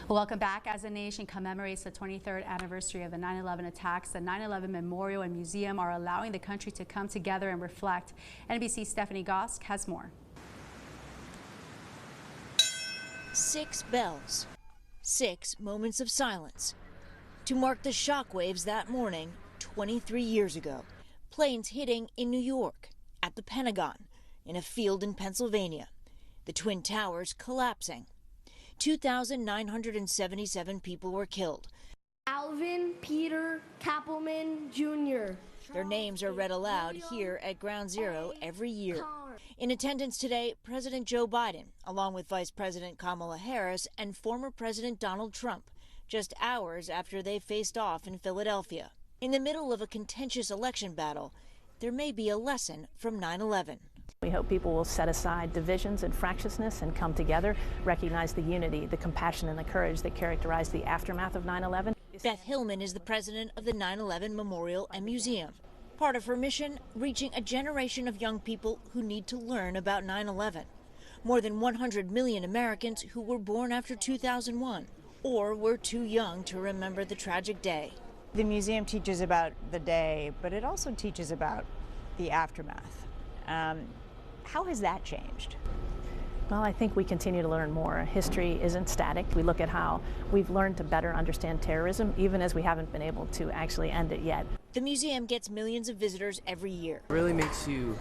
Well, welcome back. As the nation commemorates the 23rd anniversary of the 9/11 attacks, the 9/11 Memorial and Museum are allowing the country to come together and reflect. NBC's Stephanie Gosk has more. 6 bells, 6 moments of silence to mark the shockwaves that morning 23 years ago. Planes hitting in New York, at the Pentagon, in a field in Pennsylvania, the Twin Towers collapsing. 2,977 people were killed. Alvin Peter Kappelman Jr. Their names are read aloud here at Ground Zero every year. In attendance today, President Joe Biden, along with Vice President Kamala Harris and former President Donald Trump, just hours after they faced off in Philadelphia. In the middle of a contentious election battle, there may be a lesson from 9/11. We hope people will set aside divisions and fractiousness and come together, recognize the unity, the compassion, and the courage that characterized the aftermath of 9/11. Beth Hillman is the president of the 9/11 Memorial and Museum. Part of her mission, reaching a generation of young people who need to learn about 9/11. More than 100 million Americans who were born after 2001 or were too young to remember the tragic day. The museum teaches about the day, but it also teaches about the aftermath. How has that changed? Well, I think we continue to learn more. History isn't static. We look at how we've learned to better understand terrorism, even as we haven't been able to actually end it yet. The museum gets millions of visitors every year. It really makes you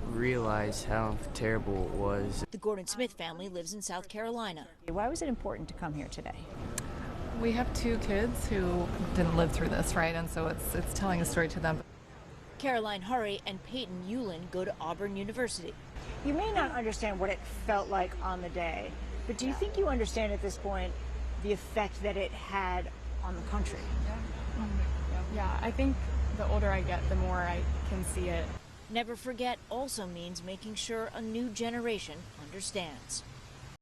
realize how terrible it was. The Gordon Smith family lives in South Carolina. Why was it important to come here today? We have 2 kids who didn't live through this, right? And so it's telling a story to them. Caroline Hurry and Peyton Yulin go to Auburn University. You may not understand what it felt like on the day, but do you think you understand at this point the effect that it had on the country? Yeah, I think the older I get, the more I can see it. Never forget also means making sure a new generation understands.